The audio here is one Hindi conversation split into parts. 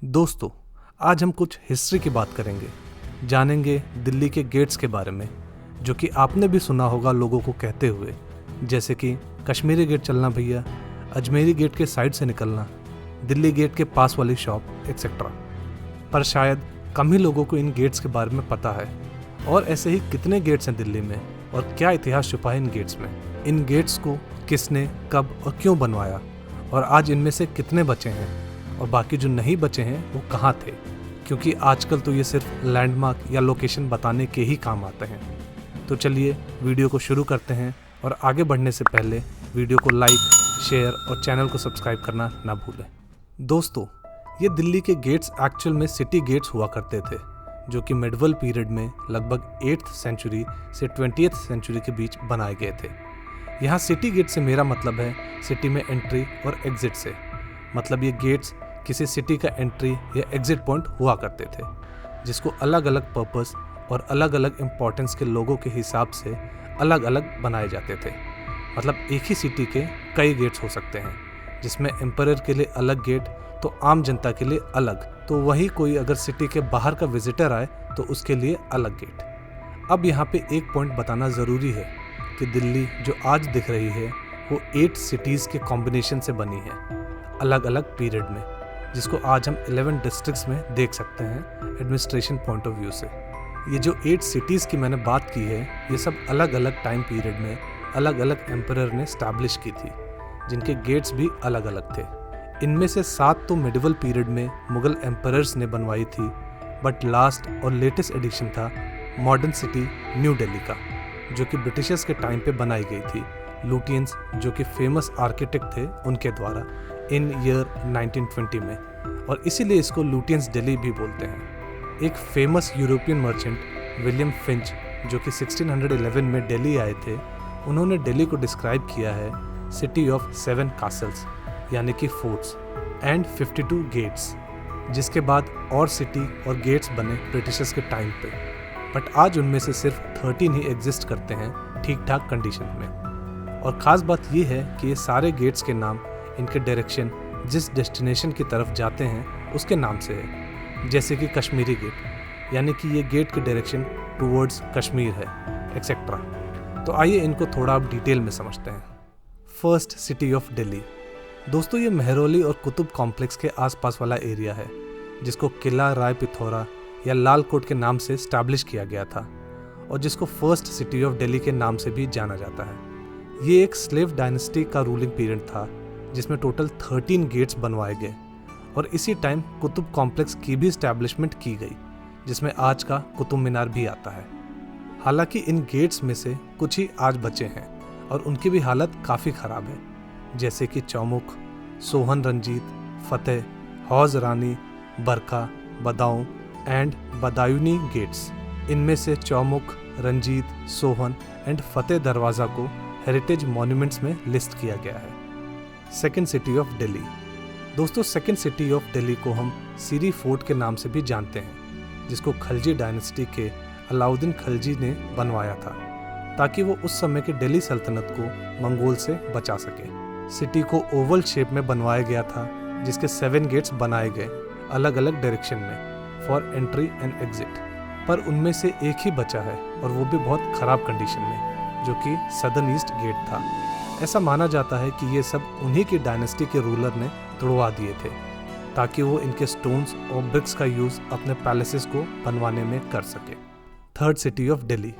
दोस्तों, आज हम कुछ हिस्ट्री की बात करेंगे। जानेंगे दिल्ली के गेट्स के बारे में, जो कि आपने भी सुना होगा लोगों को कहते हुए, जैसे कि कश्मीरी गेट चलना भैया, अजमेरी गेट के साइड से निकलना, दिल्ली गेट के पास वाली शॉप एक्सेट्रा। पर शायद कम ही लोगों को इन गेट्स के बारे में पता है। और ऐसे ही कितने गेट्स हैं दिल्ली में और क्या इतिहास छुपा है इन गेट्स में। इन गेट्स को किसने, कब और क्यों बनवाया, और आज इनमें से कितने बचे हैं, और बाकी जो नहीं बचे हैं वो कहाँ थे, क्योंकि आजकल तो ये सिर्फ लैंडमार्क या लोकेशन बताने के ही काम आते हैं। तो चलिए वीडियो को शुरू करते हैं, और आगे बढ़ने से पहले वीडियो को लाइक, शेयर और चैनल को सब्सक्राइब करना ना भूलें। दोस्तों, ये दिल्ली के गेट्स एक्चुअल में सिटी गेट्स हुआ करते थे, जो कि मिडवल पीरियड में लगभग 8th सेंचुरी से 20th सेंचुरी के बीच बनाए गए थे। यहाँ सिटी गेट से मेरा मतलब है सिटी में एंट्री और एग्जिट से। मतलब ये गेट्स किसी सिटी का एंट्री या एग्जिट पॉइंट हुआ करते थे, जिसको अलग अलग पर्पस और अलग अलग इम्पोर्टेंस के लोगों के हिसाब से अलग अलग बनाए जाते थे। मतलब एक ही सिटी के कई गेट्स हो सकते हैं, जिसमें एम्परर के लिए अलग गेट तो आम जनता के लिए अलग। तो वही कोई अगर सिटी के बाहर का विजिटर आए तो उसके लिए अलग गेट। अब यहाँ पे एक पॉइंट बताना ज़रूरी है कि दिल्ली जो आज दिख रही है वो 8 सिटीज़ के कॉम्बिनेशन से बनी है, अलग अलग पीरियड में, जिसको आज हम 11 डिस्ट्रिक्ट्स में देख सकते हैं एडमिनिस्ट्रेशन पॉइंट ऑफ व्यू से। ये जो 8 सिटीज़ की मैंने बात की है, ये सब अलग अलग टाइम पीरियड में अलग अलग एम्परर ने स्टैब्लिश की थी, जिनके गेट्स भी अलग अलग थे। इनमें से 7 तो मिडिवल पीरियड में मुगल एम्परर्स ने बनवाई थी, बट लास्ट और लेटेस्ट एडिशन था मॉडर्न सिटी न्यू दिल्ली का, जो कि ब्रिटिशर्स के टाइम पे बनाई गई थी, लुटियंस जो कि फेमस आर्किटेक्ट थे उनके द्वारा इन ईयर 1920 में, और इसीलिए इसको लुटियंस दिल्ली भी बोलते हैं। एक famous European merchant William Finch, जो कि 1611 में दिल्ली आए थे, उन्होंने दिल्ली को डिस्क्राइब किया है सिटी ऑफ 7 कासल्स, यानी कि फोर्ट्स एंड 52 गेट्स, जिसके बाद और सिटी और गेट्स बने ब्रिटिशर्स के टाइम पे। बट आज उनमें से सिर्फ 13 ही एग्जिस्ट करते हैं ठीक ठाक कंडीशन में। और ख़ास बात यह है कि ये सारे गेट्स के नाम इनके डायरेक्शन जिस डेस्टिनेशन की तरफ जाते हैं उसके नाम से है। जैसे कि कश्मीरी गेट, यानी कि ये गेट की डायरेक्शन टूवर्ड्स कश्मीर है, एक्सेट्रा। तो आइए इनको थोड़ा आप डिटेल में समझते हैं। First, city of Delhi. दोस्तों, ये मेहरौली और कुतुब कॉम्प्लेक्स के आसपास वाला एरिया है, जिसको किला राय पिथौरा या लाल कोट के नाम से स्टैब्लिश किया गया था, और जिसको फर्स्ट सिटी ऑफ दिल्ली के नाम से भी जाना जाता है। ये एक स्लेव डायनेस्टी का रूलिंग पीरियड था, जिसमें टोटल 13 गेट्स बनवाए गए, और इसी टाइम कुतुब कॉम्प्लेक्स की भी स्टैब्लिशमेंट की गई, जिसमें आज का कुतुब मीनार भी आता है। हालांकि इन गेट्स में से कुछ ही आज बचे हैं, और उनकी भी हालत काफ़ी ख़राब है, जैसे कि चौमुख, सोहन रंजीत, फतेह, हौज रानी, बरका, बदाऊं एंड बदायूनी गेट्स। इनमें से चौमुख, रंजीत, सोहन एंड फतेह दरवाज़ा को हेरिटेज मॉन्यूमेंट्स में लिस्ट किया गया है। Second, city of Delhi. दोस्तों, सेकेंड सिटी ऑफ दिल्ली को हम सीरी फोर्ट के नाम से भी जानते हैं, जिसको खलजी डायनेस्टी के अलाउद्दीन खलजी ने बनवाया था, ताकि वो उस समय की दिल्ली सल्तनत को मंगोल से बचा सके। सिटी को ओवल शेप में बनवाया गया था, जिसके 7 गेट्स बनाए गए अलग अलग डायरेक्शन में फॉर एंट्री एंड एग्जिट। पर उनमें से एक ही बचा है, और वो भी बहुत ख़राब कंडीशन में, जो कि सदर्न ईस्ट गेट था। ऐसा माना जाता है कि ये सब उन्हीं की डायनेस्टी के रूलर ने तुड़वा दिए थे, ताकि वो इनके स्टोन्स और ब्रिक्स का यूज़ अपने पैलेसेस को बनवाने में कर सके। Third, city of Delhi.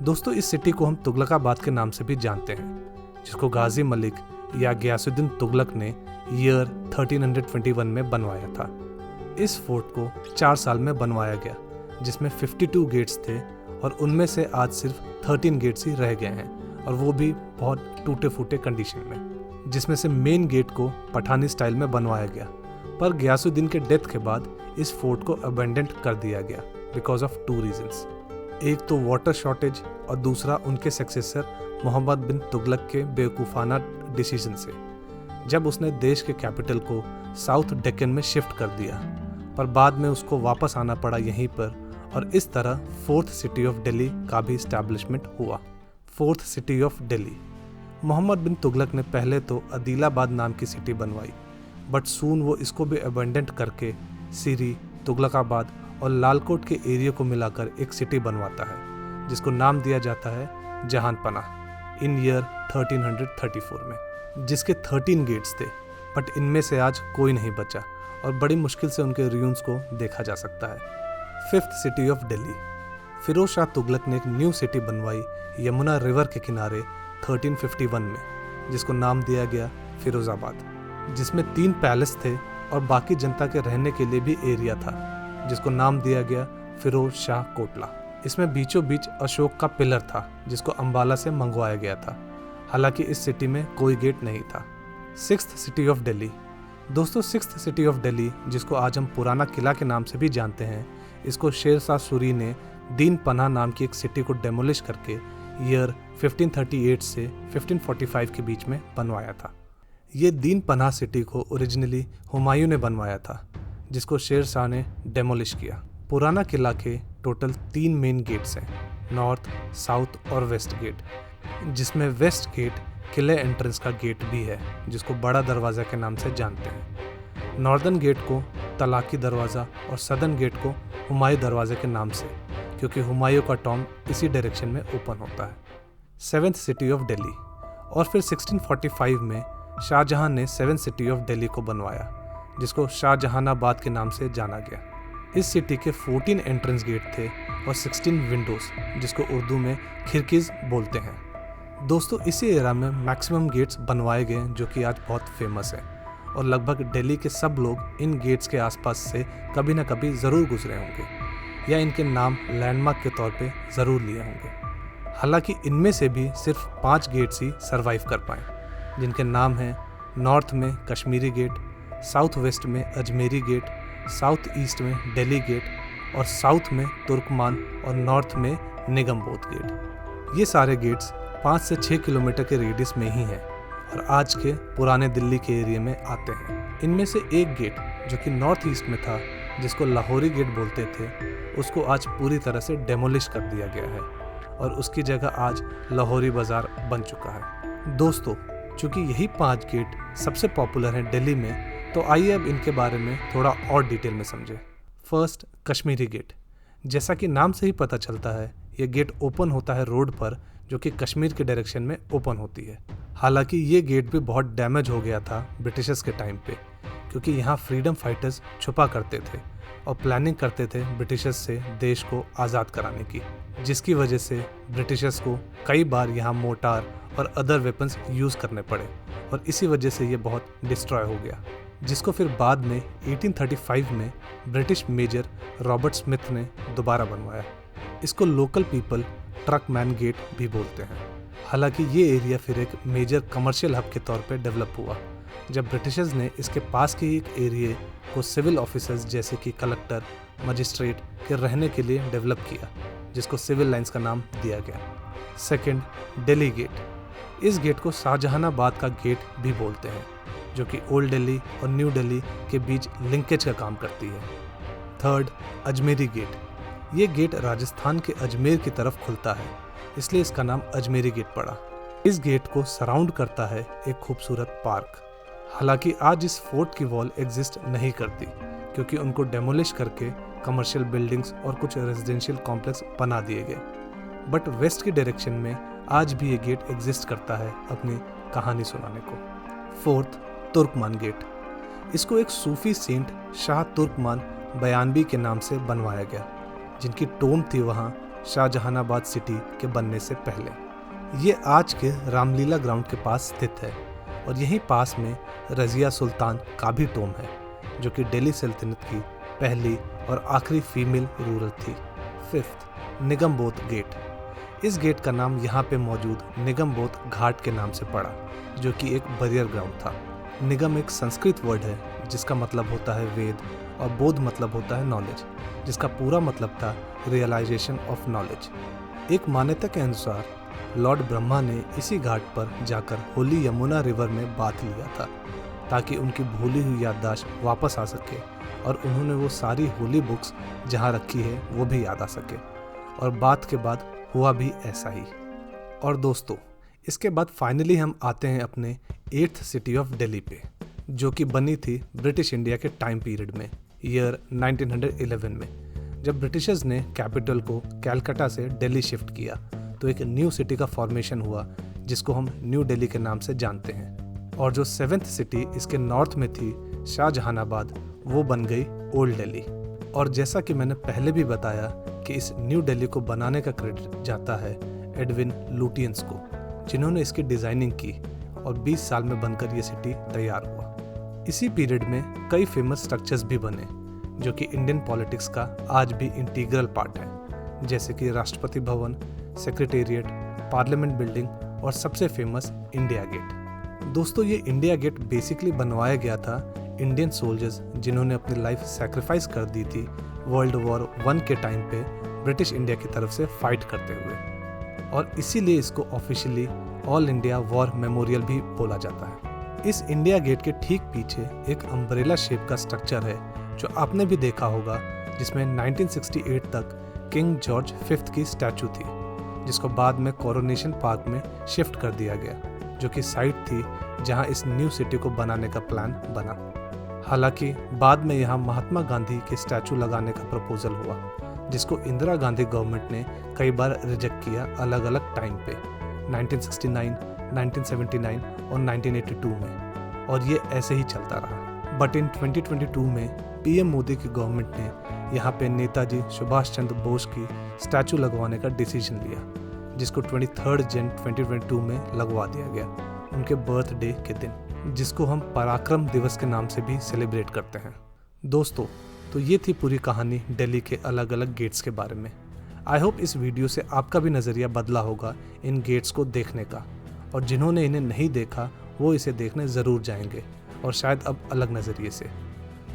दोस्तों, इस सिटी को हम तुगलकाबाद के नाम से भी जानते हैं, जिसको गाजी मलिक या गयासुद्दीन तुगलक ने ईयर 1321 में बनवाया था। इस फोर्ट को 4 साल में बनवाया गया, जिसमें 52 गेट्स थे, और उनमें से आज सिर्फ 13 गेट्स ही रह गए हैं, और वो भी बहुत टूटे फूटे कंडीशन में, जिसमें से मेन गेट को पठानी स्टाइल में बनवाया गया। पर गयासुद्दीन के डेथ के बाद इस फोर्ट को अबेंडेंट कर दिया गया बिकॉज ऑफ 2 रीजंस। एक तो वाटर शॉर्टेज, और दूसरा उनके सक्सेसर मोहम्मद बिन तुगलक के बेवकूफ़ाना डिसीजन से, जब उसने देश के कैपिटल को साउथ डेक्कन में शिफ्ट कर दिया, पर बाद में उसको वापस आना पड़ा यहीं पर, और इस तरह फोर्थ सिटी ऑफ दिल्ली का भी इस्टेब्लिशमेंट हुआ। Fourth, city of Delhi. Mohammad bin Tughlaq ने पहले तो अदीलाबाद नाम की सिटी बनवाई, बट सून वो इसको भी अबेंडेंट करके सीरी, तुगलकाबाद और लालकोट के एरिया को मिलाकर एक सिटी बनवाता है जिसको नाम दिया जाता है जहानपना इन ईयर 1334 में, जिसके 13 गेट्स थे। बट इनमें से आज कोई नहीं बचा और बड़ी मुश्किल से उनके रूइंस को देखा जा सकता है। 5th city of Delhi. Firoz Shah Tughlaq ने एक न्यू सिटी बनवाई यमुना रिवर के किनारे 1351 में, जिसको नाम दिया गया फिरोजाबाद, जिसमें 3 पैलेस थे और बाकी जनता के रहने के लिए भी एरिया था, जिसको नाम दिया गया फिरोज शाह कोटला। इसमें बीचों बीच अशोक का पिलर था जिसको अंबाला से मंगवाया गया था। हालांकि इस सिटी में कोई गेट नहीं था। 6th city of Delhi. दोस्तों 6th सिटी ऑफ दिल्ली, जिसको आज हम पुराना किला के नाम से भी जानते हैं, इसको शेर शाह सूरी ने दीन पनाह नाम की एक सिटी को डेमोलिश करके ईयर 1538 से 1545 के बीच में बनवाया था। ये दीन पनाह सिटी को ओरिजिनली हुमायूं ने बनवाया था, जिसको शेर शाह ने डेमोलिश किया। पुराना किला के टोटल 3 मेन गेट्स हैं, नॉर्थ, साउथ और वेस्ट गेट, जिसमें वेस्ट गेट किले एंट्रेंस का गेट भी है जिसको बड़ा दरवाज़ा के नाम से जानते हैं। नॉर्दर्न गेट को तलाकी दरवाज़ा और सदर्न गेट को हुमायूं दरवाजे के नाम से, क्योंकि हुमायूं का टॉम इसी डायरेक्शन में ओपन होता है। 7th city of Delhi. और फिर 1645 में शाहजहां ने 7th सिटी ऑफ दिल्ली को बनवाया, जिसको शाहजहानाबाद के नाम से जाना गया। इस सिटी के 14 एंट्रेंस गेट थे और 16 विंडोज, जिसको उर्दू में खिड़कीज़ बोलते हैं। दोस्तों इसी एरा में मैक्सिमम गेट्स बनवाए गए जो कि आज बहुत फेमस है और लगभग दिल्ली के सब लोग इन गेट्स के आसपास से कभी ना कभी ज़रूर गुजरे होंगे या इनके नाम लैंडमार्क के तौर पे ज़रूर लिए होंगे। हालांकि इनमें से भी सिर्फ 5 गेट्स ही सरवाइव कर पाए, जिनके नाम हैं नॉर्थ में कश्मीरी गेट, साउथ वेस्ट में अजमेरी गेट, साउथ ईस्ट में दिल्ली गेट और साउथ में तुर्कमान और नॉर्थ में निगमबोध गेट। ये सारे गेट्स 5 से 6 किलोमीटर के रेडियस में ही हैं और आज के पुराने दिल्ली के एरिया में आते हैं। इनमें से एक गेट जो कि नॉर्थ ईस्ट में था, जिसको लाहौरी गेट बोलते थे, उसको आज पूरी तरह से डेमोलिश कर दिया गया है और उसकी जगह आज लाहौरी बाज़ार बन चुका है। दोस्तों चूँकि यही 5 गेट सबसे पॉपुलर हैं दिल्ली में, तो आइए अब इनके बारे में थोड़ा और डिटेल में समझें। First, Kashmiri gate. जैसा कि नाम से ही पता चलता है, ये गेट ओपन होता है रोड पर जो कि कश्मीर के डायरेक्शन में ओपन होती है। हालांकि ये गेट भी बहुत डैमेज हो गया था ब्रिटिशर्स के टाइम पे, क्योंकि यहाँ फ्रीडम फाइटर्स छुपा करते थे और प्लानिंग करते थे ब्रिटिशर्स से देश को आज़ाद कराने की, जिसकी वजह से ब्रिटिशर्स को कई बार यहाँ मोर्टार और अदर वेपन्स यूज़ करने पड़े और इसी वजह से ये बहुत डिस्ट्रॉय हो गया, जिसको फिर बाद में 1835 में ब्रिटिश मेजर रॉबर्ट स्मिथ ने दोबारा बनवाया। इसको लोकल पीपल ट्रकमैन गेट भी बोलते हैं। हालांकि ये एरिया फिर एक मेजर कमर्शियल हब के तौर पे डेवलप हुआ जब ब्रिटिशर्स ने इसके पास के एक एरिया को सिविल ऑफिसर्स जैसे कि कलेक्टर, मजिस्ट्रेट के रहने के लिए डेवलप किया, जिसको सिविल लाइंस का नाम दिया गया। Second, Delhi gate. इस गेट को शाहजहानाबाद का गेट भी बोलते हैं, जो कि ओल्ड दिल्ली और न्यू दिल्ली के बीच लिंकेज का काम करती है। Third, Ajmeri gate. ये गेट राजस्थान के अजमेर की तरफ खुलता है, इसलिए इसका नाम अजमेरी गेट पड़ा। इस गेट को सराउंड करता है एक खूबसूरत पार्क। हालांकि आज इस फोर्ट की वॉल एग्जिस्ट नहीं करती, क्योंकि उनको डेमोलिश करके कमर्शियल बिल्डिंग्स और कुछ रेजिडेंशियल कॉम्प्लेक्स बना दिए गए। बट वेस्ट के डायरेक्शन में आज भी ये गेट एग्जिस्ट करता है अपनी कहानी सुनाने को। Fourth, Turkman gate. इसको एक सूफी सेंट शाह तुर्कमान बयानबी के नाम से बनवाया गया, जिनकी टोम थी वहाँ शाहजहानाबाद सिटी के बनने से पहले। ये आज के रामलीला ग्राउंड के पास स्थित है और यहीं पास में रज़िया सुल्तान का भी टोम है, जो कि दिल्ली सल्तनत की पहली और आखिरी फीमेल रूलर थी। Fifth, Nigambodh gate. इस गेट का नाम यहाँ पे मौजूद निगमबोध घाट के नाम से पड़ा, जो कि एक बैरियर ग्राउंड था। निगम एक संस्कृत वर्ड है जिसका मतलब होता है वेद और बोध मतलब होता है नॉलेज, जिसका पूरा मतलब था रियलाइजेशन ऑफ नॉलेज। एक मान्यता के अनुसार लॉर्ड ब्रह्मा ने इसी घाट पर जाकर होली यमुना रिवर में बाथ लिया था, ताकि उनकी भूली हुई याददाश्त वापस आ सके और उन्होंने वो सारी होली बुक्स जहाँ रखी है वो भी याद आ सके। और बात के बाद हुआ भी ऐसा ही। और दोस्तों इसके बाद फाइनली हम आते हैं अपने 8th सिटी ऑफ दिल्ली पे, जो कि बनी थी ब्रिटिश इंडिया के टाइम पीरियड में ईयर 1911 में, जब ब्रिटिशर्स ने कैपिटल को कैलकाटा से दिल्ली शिफ्ट किया तो एक न्यू सिटी का फॉर्मेशन हुआ जिसको हम न्यू दिल्ली के नाम से जानते हैं। और जो 7th सिटी इसके नॉर्थ में थी, शाहजहानाबाद, वो बन गई ओल्ड दिल्ली। और जैसा कि मैंने पहले भी बताया कि इस न्यू दिल्ली को बनाने का क्रेडिट जाता है एडविन लुटियंस को, जिन्होंने इसकी डिज़ाइनिंग की और 20 साल में बनकर ये सिटी तैयार हुआ। इसी पीरियड में कई फेमस स्ट्रक्चर्स भी बने जो कि इंडियन पॉलिटिक्स का आज भी इंटीग्रल पार्ट है, जैसे कि Rashtrapati Bhavan, secretariat, parliament building और सबसे फेमस इंडिया गेट। दोस्तों, ये इंडिया गेट बेसिकली बनवाया गया था इंडियन सोल्जर्स जिन्होंने अपनी लाइफ सैक्रिफाइस कर दी थी वर्ल्ड वॉर 1 के टाइम पे ब्रिटिश इंडिया की तरफ से फाइट करते हुए, और इसीलिए इसको officially all India war memorial भी बोला जाता है। इस इंडिया गेट के ठीक पीछे एक अम्ब्रेला शेप का स्ट्रक्चर है जो आपने भी देखा होगा, जिसमें 1968 तक किंग जॉर्ज 5th की स्टैचू थी, जिसको बाद में कोरोनेशन पार्क में शिफ्ट कर दिया गया, जो कि साइट थी जहां इस न्यू सिटी को बनाने का प्लान बना। हालांकि बाद में यहाँ महात्मा गांधी के स्टैचू लगाने का प्रपोजल हुआ, जिसको इंदिरा गांधी गवर्नमेंट ने कई बार रिजेक्ट किया अलग अलग टाइम पे, 1969, 1979 और 1982 में, और ये ऐसे ही चलता रहा। बट इन 2022 में पीएम मोदी की गवर्नमेंट ने यहाँ पे नेताजी सुभाष चंद्र बोस की स्टैचू लगवाने का डिसीजन लिया, जिसको 23 जन 2022 में लगवा दिया गया, उनके बर्थडे के दिन, जिसको हम पराक्रम दिवस के नाम से भी सेलिब्रेट करते हैं। दोस्तों, तो ये थी पूरी कहानी दिल्ली के अलग अलग गेट्स के बारे में। आई होप इस वीडियो से आपका भी नज़रिया बदला होगा इन गेट्स को देखने का, और जिन्होंने इन्हें नहीं देखा वो इसे देखने ज़रूर जाएंगे, और शायद अब अलग नज़रिए से।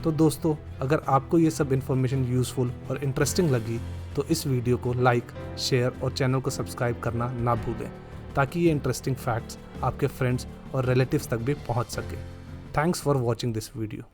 तो दोस्तों, अगर आपको ये सब इन्फॉर्मेशन यूज़फुल और इंटरेस्टिंग लगी तो इस वीडियो को लाइक, शेयर और चैनल को सब्सक्राइब करना ना भूलें, ताकि ये इंटरेस्टिंग फैक्ट्स आपके फ्रेंड्स और रिलेटिव्स तक भी पहुंच सके। Thanks for watching this video.